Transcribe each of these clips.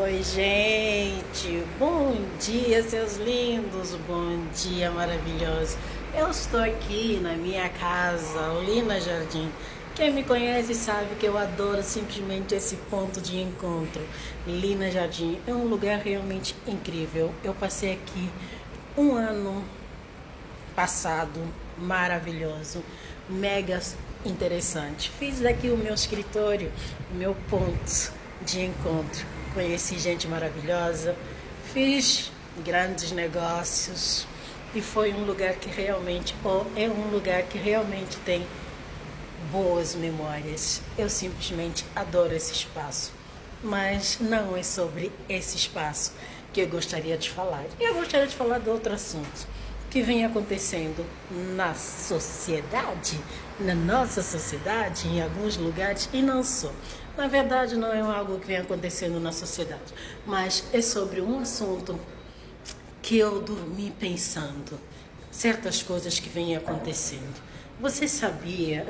Oi, gente. Bom dia, seus lindos. Bom dia, maravilhoso. Eu estou aqui na minha casa, Lina Jardim. Quem me conhece sabe que eu adoro simplesmente esse ponto de encontro. Lina Jardim é um lugar realmente incrível. Eu passei aqui um ano passado maravilhoso, mega interessante. Fiz daqui o meu escritório, o meu ponto de encontro. Conheci gente maravilhosa, fiz grandes negócios e foi um lugar que realmente, é um lugar que realmente tem boas memórias. Eu simplesmente adoro esse espaço. Mas não é sobre esse espaço que eu gostaria de falar. Eu gostaria de falar de outro assunto que vem acontecendo na sociedade, na nossa sociedade, em alguns lugares, e não só. Na verdade, não é algo que vem acontecendo na sociedade, mas é sobre um assunto que eu dormi pensando, certas coisas que vêm acontecendo. Você sabia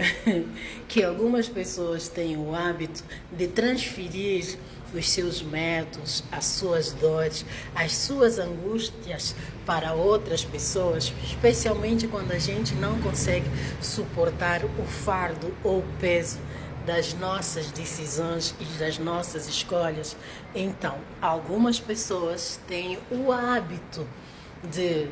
que algumas pessoas têm o hábito de transferir os seus medos, as suas dores, as suas angústias para outras pessoas, especialmente quando a gente não consegue suportar o fardo ou o peso das nossas decisões e das nossas escolhas? Então, algumas pessoas têm o hábito de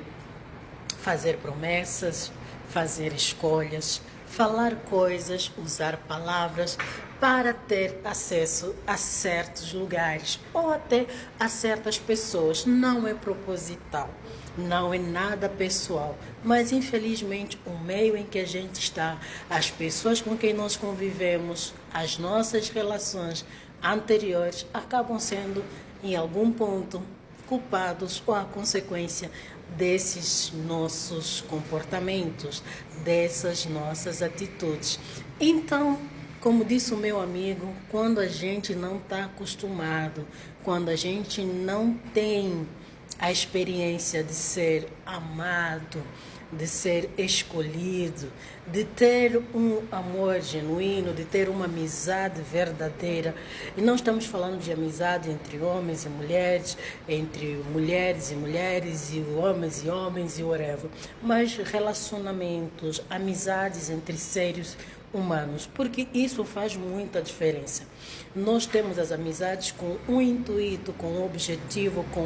fazer promessas, fazer escolhas, falar coisas, usar palavras para ter acesso a certos lugares ou até a certas pessoas. Não é proposital, não é nada pessoal, mas infelizmente o meio em que a gente está, as pessoas com quem nós convivemos, as nossas relações anteriores acabam sendo, em algum ponto, culpados ou a consequência desses nossos comportamentos, dessas nossas atitudes. Então, como disse o meu amigo, quando a gente não está acostumado, quando a gente não tem a experiência de ser amado, de ser escolhido, de ter um amor genuíno, de ter uma amizade verdadeira. E não estamos falando de amizade entre homens e mulheres, entre mulheres e homens e whatever, mas relacionamentos, amizades entre seres humanos, porque isso faz muita diferença. Nós temos as amizades com um intuito, com um objetivo, com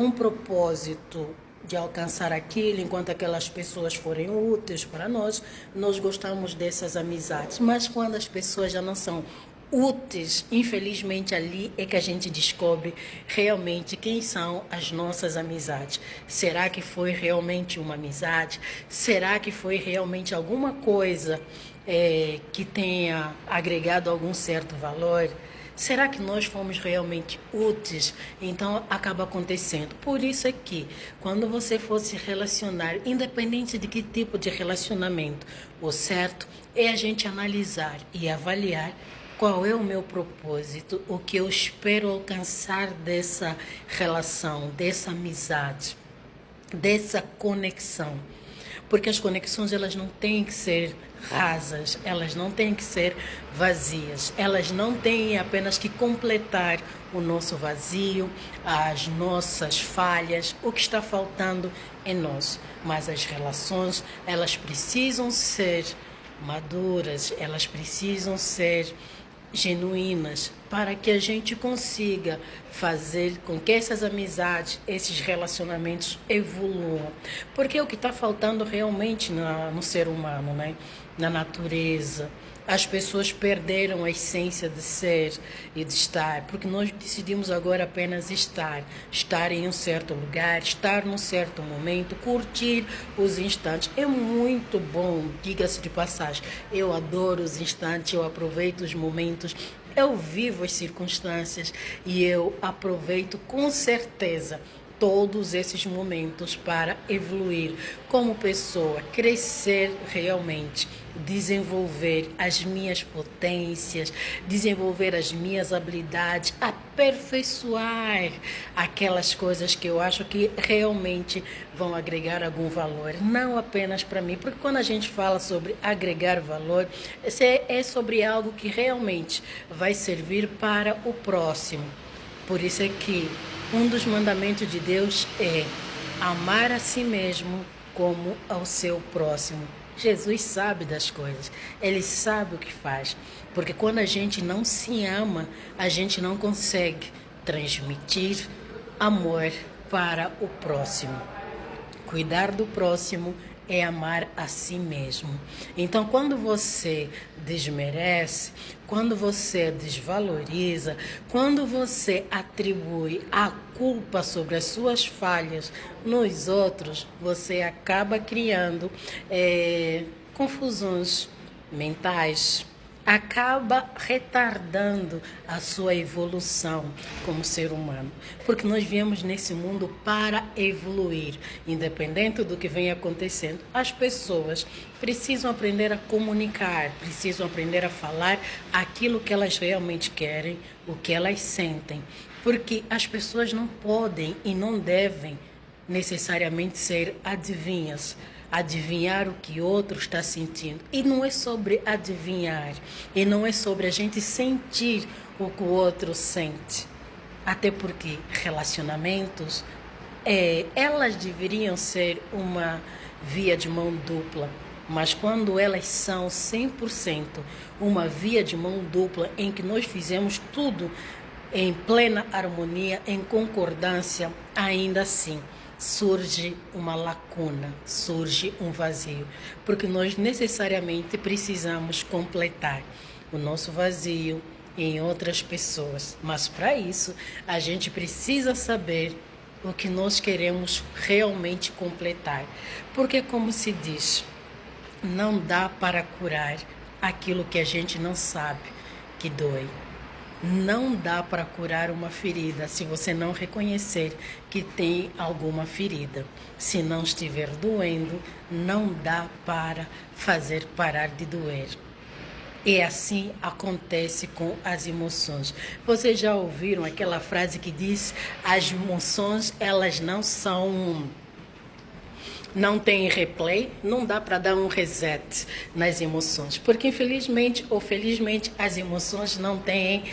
um propósito de alcançar aquilo, enquanto aquelas pessoas forem úteis para nós, nós gostamos dessas amizades. Mas quando as pessoas já não são úteis, infelizmente ali é que a gente descobre realmente quem são as nossas amizades. Será que foi realmente uma amizade? Será que foi realmente alguma coisa que tenha agregado algum certo valor? Será que nós fomos realmente úteis? Então acaba acontecendo. Por isso é que quando você for se relacionar, independente de que tipo de relacionamento, o certo é a gente analisar e avaliar qual é o meu propósito, o que eu espero alcançar dessa relação, dessa amizade, dessa conexão. Porque as conexões, elas não têm que ser rasas, elas não têm que ser vazias, elas não têm apenas que completar o nosso vazio, as nossas falhas, o que está faltando em nós. Mas as relações, elas precisam ser maduras, elas precisam ser genuínas para que a gente consiga fazer com que essas amizades, esses relacionamentos evoluam. Porque o que está faltando realmente no ser humano, né? Na natureza, as pessoas perderam a essência de ser e de estar, porque nós decidimos agora apenas estar em um certo lugar, estar num certo momento, curtir os instantes. É muito bom, diga-se de passagem. Eu adoro os instantes, eu aproveito os momentos, eu vivo as circunstâncias e eu aproveito com certeza todos esses momentos para evoluir como pessoa, crescer realmente, desenvolver as minhas potências, desenvolver as minhas habilidades, aperfeiçoar aquelas coisas que eu acho que realmente vão agregar algum valor, não apenas para mim, porque quando a gente fala sobre agregar valor, é sobre algo que realmente vai servir para o próximo. Por isso é que um dos mandamentos de Deus é amar a si mesmo como ao seu próximo. Jesus sabe das coisas, ele sabe o que faz, porque quando a gente não se ama, a gente não consegue transmitir amor para o próximo. Cuidar do próximo é amar a si mesmo. Então, quando você desmerece, quando você desvaloriza, quando você atribui a culpa sobre as suas falhas nos outros, você acaba criando confusões mentais, acaba retardando a sua evolução como ser humano, porque nós viemos nesse mundo para evoluir, independente do que vem acontecendo. As pessoas precisam aprender a comunicar, precisam aprender a falar aquilo que elas realmente querem, o que elas sentem, porque as pessoas não podem e não devem necessariamente ser adivinhas, adivinhar o que outro está sentindo. E não é sobre adivinhar, e não é sobre a gente sentir o que o outro sente. Até porque relacionamentos, elas deveriam ser uma via de mão dupla, mas quando elas são 100% uma via de mão dupla em que nós fizemos tudo em plena harmonia, em concordância, ainda assim surge uma lacuna, surge um vazio, porque nós necessariamente precisamos completar o nosso vazio em outras pessoas. Mas para isso, a gente precisa saber o que nós queremos realmente completar. Porque, como se diz, não dá para curar aquilo que a gente não sabe que dói. Não dá para curar uma ferida se você não reconhecer que tem alguma ferida. Se não estiver doendo, não dá para fazer parar de doer. E assim acontece com as emoções. Vocês já ouviram aquela frase que diz: as emoções, elas não tem replay, não dá para dar um reset nas emoções, porque infelizmente ou felizmente as emoções não têm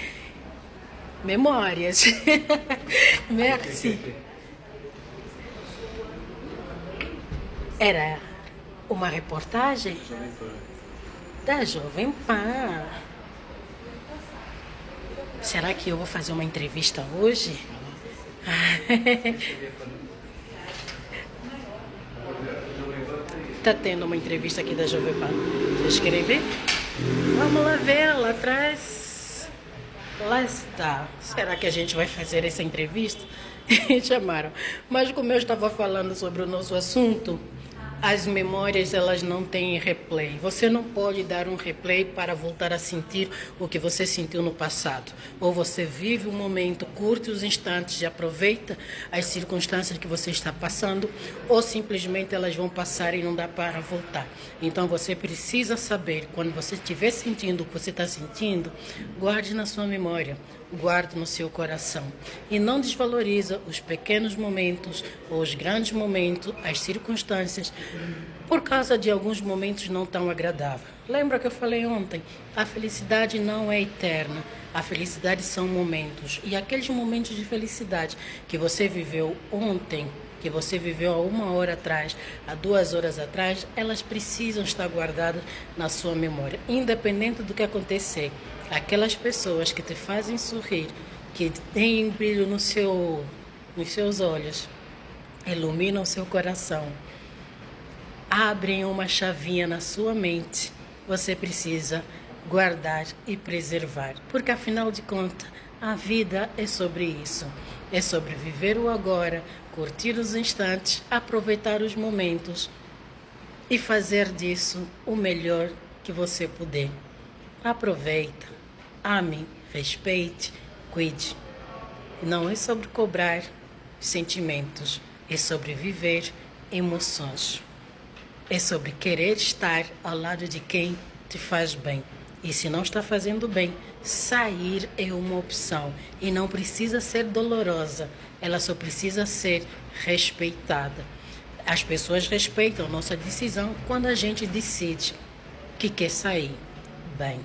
memórias. Merci. Era uma reportagem da Jovem Pan. Será que eu vou fazer uma entrevista hoje? Tá tendo uma entrevista aqui da Jovem Pan. Vocês querem ver? Vamos lá ver, lá atrás. Lá está. Será que a gente vai fazer essa entrevista? Chamaram. Mas como eu estava falando sobre o nosso assunto, as memórias, elas não têm replay. Você não pode dar um replay para voltar a sentir o que você sentiu no passado. Ou você vive o momento, curte os instantes e aproveita as circunstâncias que você está passando, ou simplesmente elas vão passar e não dá para voltar. Então você precisa saber, quando você estiver sentindo o que você está sentindo, guarde na sua memória, guarde no seu coração. E não desvaloriza os pequenos momentos, ou os grandes momentos, as circunstâncias, por causa de alguns momentos não tão agradáveis. Lembra que eu falei ontem? A felicidade não é eterna. A felicidade são momentos. E aqueles momentos de felicidade que você viveu ontem, que você viveu há 1 hora atrás, há 2 horas atrás, elas precisam estar guardadas na sua memória. Independente do que acontecer, aquelas pessoas que te fazem sorrir, que têm brilho nos seus olhos, iluminam seu coração, abrem uma chavinha na sua mente, você precisa guardar e preservar. Porque afinal de contas, a vida é sobre isso. É sobre viver o agora, curtir os instantes, aproveitar os momentos e fazer disso o melhor que você puder. Aproveita, ame, respeite, cuide. Não é sobre cobrar, sentimentos, é sobre viver emoções, é sobre querer estar ao lado de quem te faz bem. E se não está fazendo bem, sair é uma opção e não precisa ser dolorosa, ela só precisa ser respeitada. As pessoas respeitam nossa decisão quando a gente decide que quer sair bem.